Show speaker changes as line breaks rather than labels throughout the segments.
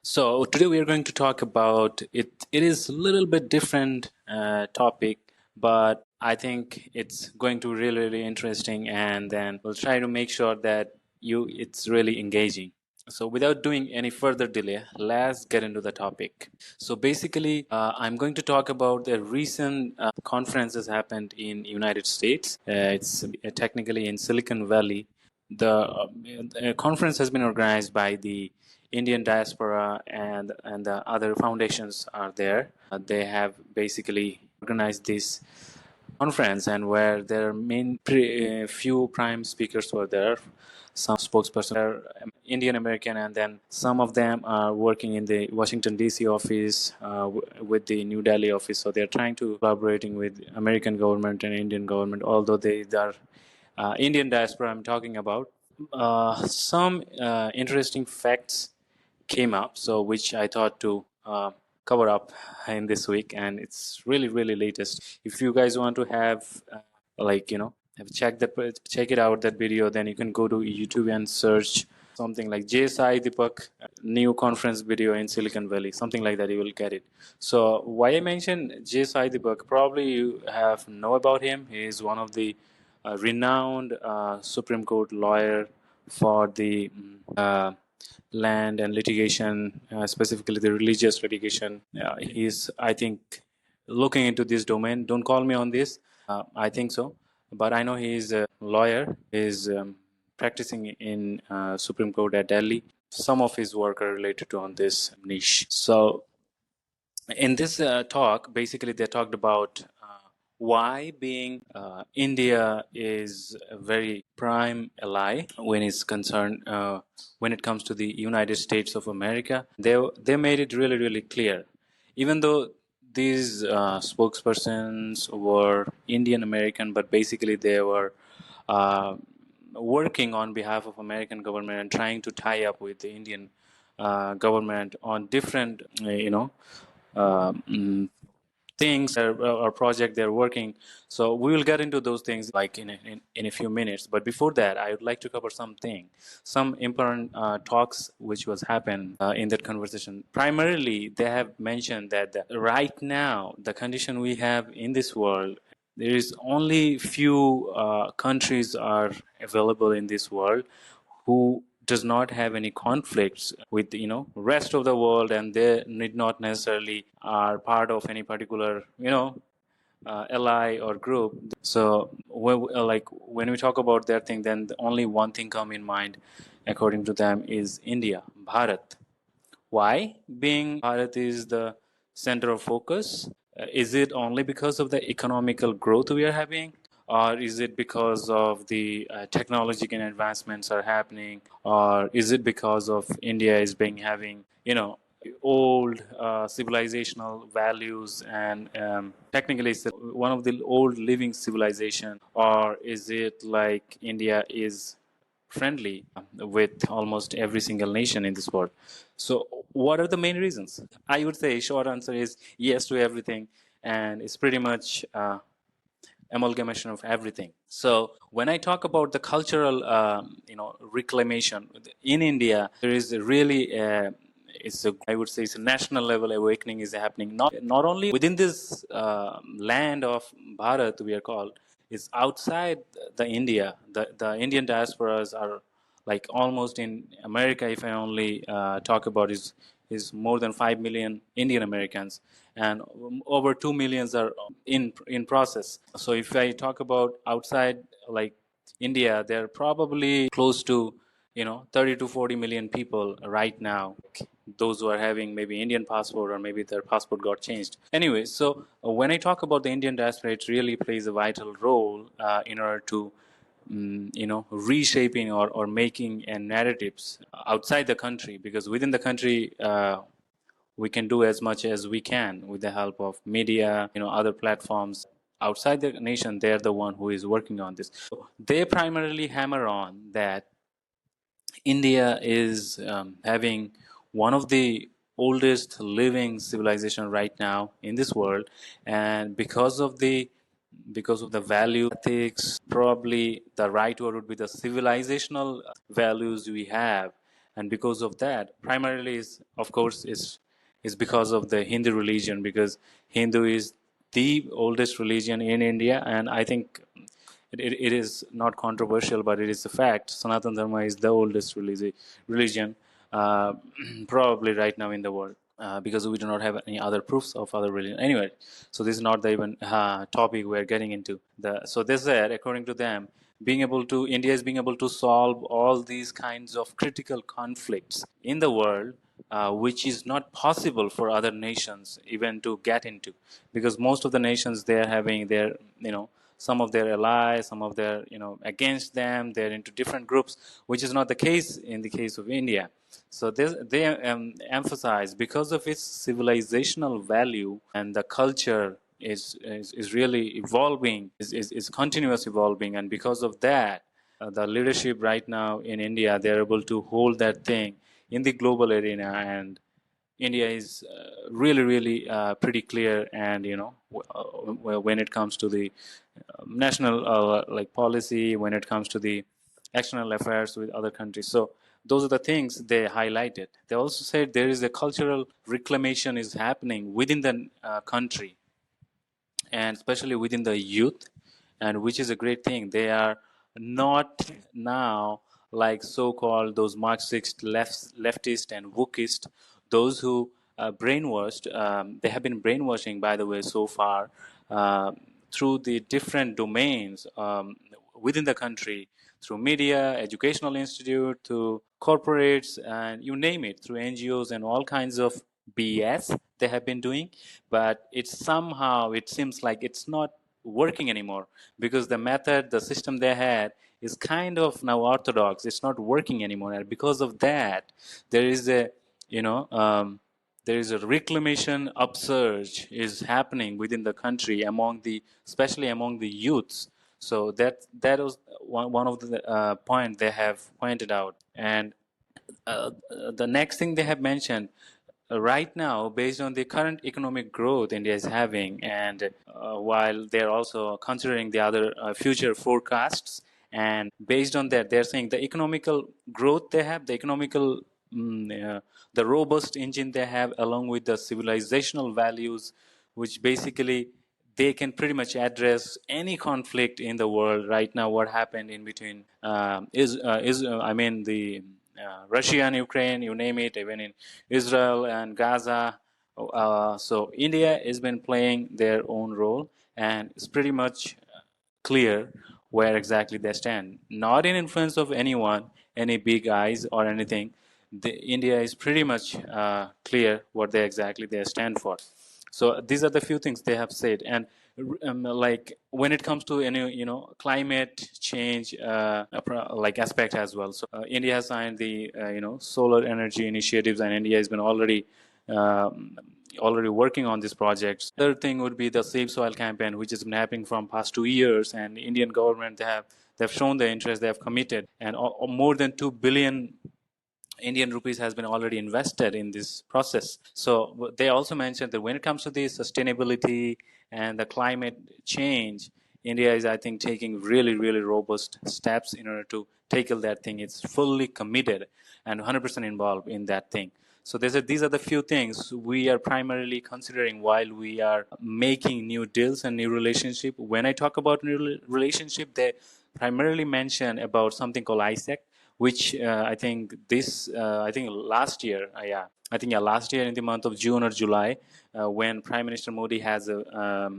So today we are going to talk about it. It is a little bit different topic, but I think it's going to be really, really interesting. And then we'll try to make sure that it's really engaging. So without doing any further delay, let's get into the topic. So basically, I'm going to talk about the recent conferences happened in United States. It's technically in Silicon Valley. The conference has been organized by the Indian diaspora and the other foundations are there. They have basically organized this conference, and where their few prime speakers were there. Some spokespersons are Indian American, and then some of them are working in the Washington D.C. office with the New Delhi office. So they're trying to collaborating with American government and Indian government, although they are Indian diaspora I'm talking about. Some interesting facts came up, so which I thought to cover up in this week, and it's really, really latest. If you guys want to have, have check it out that video, then you can go to YouTube and search something like JSI Deepak new conference video in Silicon Valley, something like that. You will get it. So why I mentioned JSI Deepak? Probably you have know about him. He is one of the renowned Supreme Court lawyer for the land and litigation, specifically the religious litigation. He's, I think, looking into this domain. Don't call me on this. I think so, but I know he's a lawyer. He's practicing in Supreme Court at Delhi. Some of his work are related to on this niche. So in this talk, basically they talked about why being India is a very prime ally when it's concerned when it comes to the United States of America. They made it really, really clear, even though these spokespersons were Indian American, but basically they were uh, working on behalf of American government and trying to tie up with the Indian government on different mm, things or project they're working. So we will get into those things like in a few minutes. But before that, I would like to cover some important talks which was happened in that conversation. Primarily, they have mentioned that right now the condition we have in this world, there is only few countries are available in this world who does not have any conflicts with rest of the world, and they need not necessarily are part of any particular ally or group. So when we talk about that thing, then only one thing come in mind according to them is India, Bharat. Why being Bharat is the center of focus? Is it only because of the economical growth we are having, or is it because of the technological advancements are happening, or is it because of India is being having old civilizational values, and technically it's one of the old living civilization, or is it like India is friendly with almost every single nation in this world? So, what are the main reasons? I would say short answer is yes to everything, and it's pretty much amalgamation of everything. So, when I talk about the cultural, reclamation in India, there is a really I would say it's a national level awakening is happening. Not only within this land of Bharat, we are called, is outside the India. The Indian diasporas are like almost in America. If I only talk about is more than 5 million Indian Americans, and over 2 millions are in process. So if I talk about outside like India, they're probably close to 30 to 40 million people right now, those who are having maybe Indian passport or maybe their passport got changed. Anyway, so when I talk about the Indian diaspora, it really plays a vital role in order to reshaping or making narratives outside the country, because within the country we can do as much as we can with the help of media, other platforms. Outside the nation, they're the one who is working on this. So they primarily hammer on that India is having one of the oldest living civilization right now in this world, and because of the value ethics, probably the right word would be the civilizational values we have, and because of that, primarily is of course is because of the Hindu religion, because Hindu is the oldest religion in India, and I think it is not controversial, but it is a fact. Sanatana Dharma is the oldest religion, uh, probably right now in the world, because we do not have any other proofs of other religion. Anyway, so this is not the even topic we're getting into. So they said, according to them, being able to India is being able to solve all these kinds of critical conflicts in the world, which is not possible for other nations even to get into, because most of the nations, they are having their, some of their allies, some of their, against them, they're into different groups, which is not the case in the case of India. So they emphasize, because of its civilizational value, and the culture is really evolving, is continuous evolving, and because of that, the leadership right now in India, they're able to hold that thing in the global arena. And India is really, really pretty clear, and when it comes to the national like policy, when it comes to the external affairs with other countries. So those are the things they highlighted. They also said there is a cultural reclamation is happening within the country, and especially within the youth, and which is a great thing. They are not now like so-called those Marxist leftist and wookist, those who brainwashed. They have been brainwashing, by the way, so far, uh, through the different domains within the country, through media, educational institute, to corporates, and you name it, through NGOs and all kinds of BS they have been doing. But it's somehow, it seems like it's not working anymore, because the method, the system they had is kind of now orthodox. It's not working anymore, and because of that, there is a, you know there is a reclamation upsurge is happening within the country, among the, especially among the youths. So that was one of the point they have pointed out. And the next thing they have mentioned, right now, based on the current economic growth India is having, and while they're also considering the other future forecasts, and based on that, they're saying the economical growth they have, the economical, the robust engine they have, along with the civilizational values, which basically they can pretty much address any conflict in the world right now. What happened in between I mean the Russia and Ukraine, you name it, even in Israel and Gaza. So India has been playing their own role, and it's pretty much clear where exactly they stand. Not in influence of anyone, any big eyes or anything. India is pretty much clear what they exactly they stand for. So these are the few things they have said. And like when it comes to any, climate change like aspect as well. So India has signed the solar energy initiatives, and India has been already working on these projects. Third thing would be the Save Soil campaign, which has been happening from past 2 years, and Indian government, they have shown their interest, they have committed, and more than 2 billion Indian rupees has been already invested in this process. So they also mentioned that when it comes to the sustainability and the climate change, India is, I think, taking really, really robust steps in order to tackle that thing. It's fully committed and 100% involved in that thing. So these are the few things we are primarily considering while we are making new deals and new relationship. When I talk about new relationship, they primarily mention about something called ISET, which I think last year, last year in the month of June or July, when Prime Minister Modi has a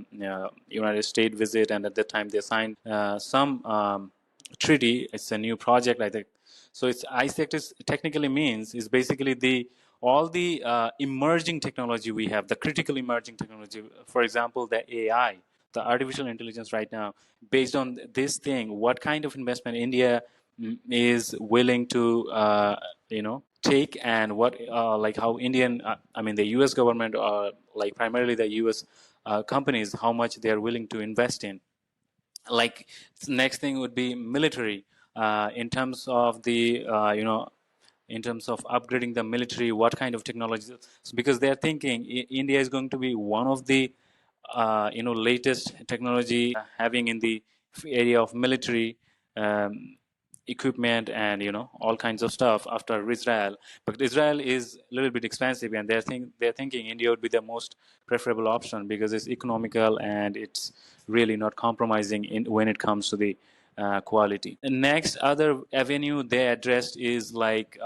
United States visit, and at that time they signed some treaty. It's a new project, I think. So it's ISET is technically means is basically the all the emerging technology we have, the critical emerging technology. For example, the AI, the artificial intelligence right now. Based on this thing, what kind of investment India is willing to take, and what like how Indian I mean the US government, or like primarily the US companies, how much they are willing to invest in. Like next thing would be military, in terms of the in terms of upgrading the military, what kind of technology. So because they are thinking India is going to be one of the latest technology having in the area of military. um, equipment and all kinds of stuff after Israel. But Israel is a little bit expensive, and they're thinking India would be the most preferable option because it's economical and it's really not compromising in when it comes to the quality. The next other avenue they addressed is like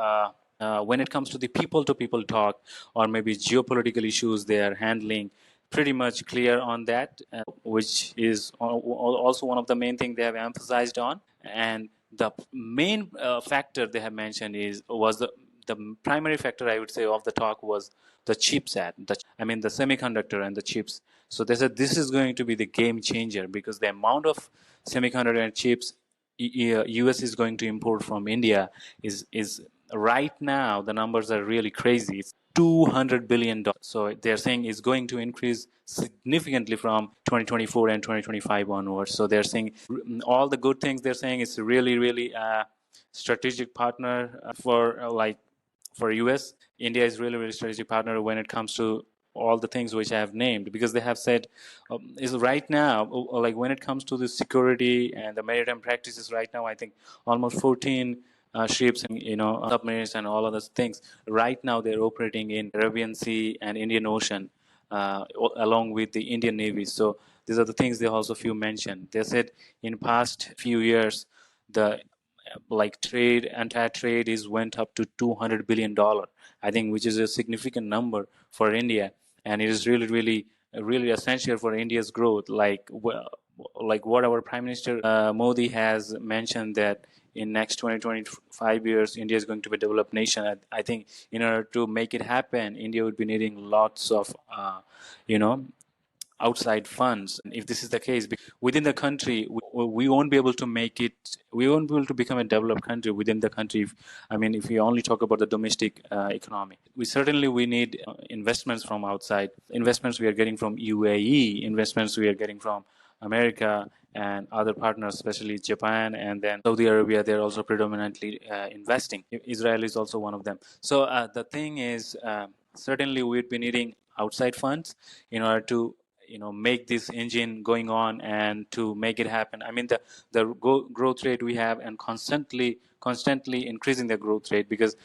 when it comes to the people to people talk or maybe geopolitical issues they are handling pretty much clear on that, which is also one of the main things they have emphasized on. And the main factor they have mentioned was the primary factor I would say of the talk was the chipset. I mean the semiconductor and the chips. So they said this is going to be the game changer because the amount of semiconductor and chips US is going to import from India is right now the numbers are really crazy. It's $200 billion. So they're saying it's going to increase significantly from 2024 and 2025 onwards. So they're saying all the good things they're saying it's really really strategic partner for like for US. India is really really strategic partner when it comes to all the things which I have named because they have said is right now like when it comes to the security and the maritime practices right now I think almost 14 ships and submarines and all of those things right now they're operating in Arabian Sea and Indian Ocean along with the Indian Navy. So these are the things they also few mentioned. They said in past few years the like trade entire trade is went up to $200 billion, I think, which is a significant number for India, and it is really really really essential for India's growth. Like like what our Prime Minister Modi has mentioned that in next 20 25 years India is going to be a developed nation. I think in order to make it happen India would be needing lots of you know outside funds. And if this is the case, within the country, we won't be able to make it. We won't be able to become a developed country within the country. I mean, if we only talk about the domestic economy, we need investments from outside. Investments we are getting from UAE. Investments we are getting from America and other partners, especially Japan and then Saudi Arabia. They're also predominantly investing. Israel is also one of them. So the thing is, certainly we'd be needing outside funds in order to make this engine going on and to make it happen. I mean the growth rate we have and constantly increasing the growth rate because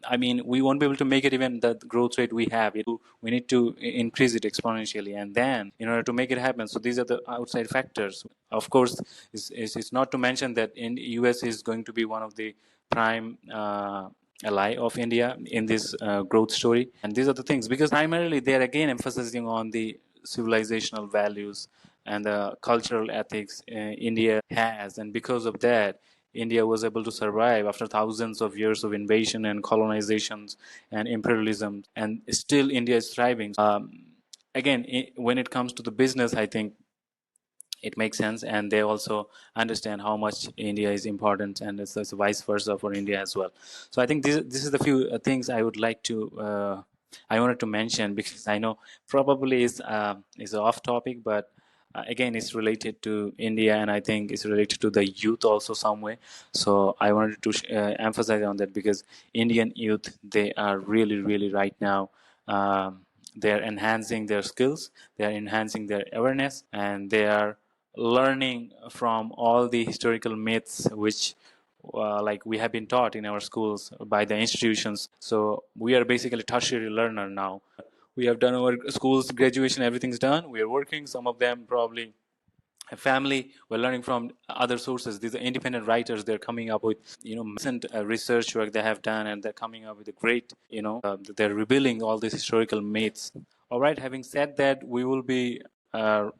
I mean we won't be able to make it even the growth rate we have. We need to increase it exponentially, and then in order to make it happen, so these are the outside factors. Of course, it's not to mention that in US is going to be one of the prime ally of India in this growth story. And these are the things because primarily they are again emphasizing on the civilizational values and the cultural ethics India has, and because of that, India was able to survive after thousands of years of invasion and colonizations and imperialism, and still India is thriving. Again, when it comes to the business, I think it makes sense, and they also understand how much India is important, and it's vice versa for India as well. So I think this is the few things I would like to I wanted to mention because I know probably is off topic, but again it's related to India, and I think it's related to the youth also some way. So I wanted to emphasize on that because Indian youth, they are really really right now. They're enhancing their skills, they're enhancing their awareness, and they are learning from all the historical myths which like we have been taught in our schools by the institutions. So we are basically tertiary learner now. We have done our schools graduation, everything's done, we are working. Some of them probably a family, we're learning from other sources. These are independent writers, they're coming up with recent research work they have done, and they're coming up with a great they're revealing all these historical myths. All right, having said that, we will be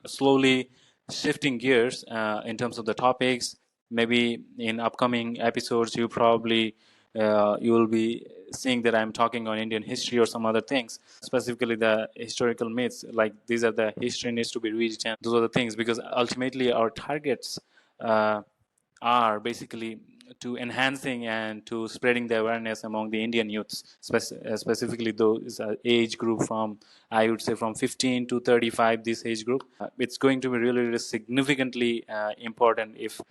slowly shifting gears in terms of the topics. Maybe in upcoming episodes you will be seeing that I'm talking on Indian history or some other things, specifically the historical myths. Like these are the history needs to be reached, and those are the things because ultimately our targets uh, are basically to enhancing and to spreading the awareness among the Indian youths, specifically those age group from, I would say, from 15 to 35. This age group, it's going to be really, really significantly important if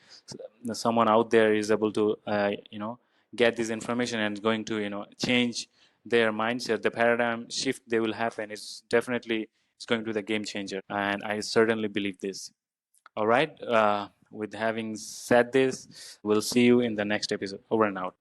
someone out there is able to, get this information and going to, change their mindset. The paradigm shift they will happen is definitely it's going to be the game changer, and I certainly believe this. All right. With having said this, we'll see you in the next episode. Over and out.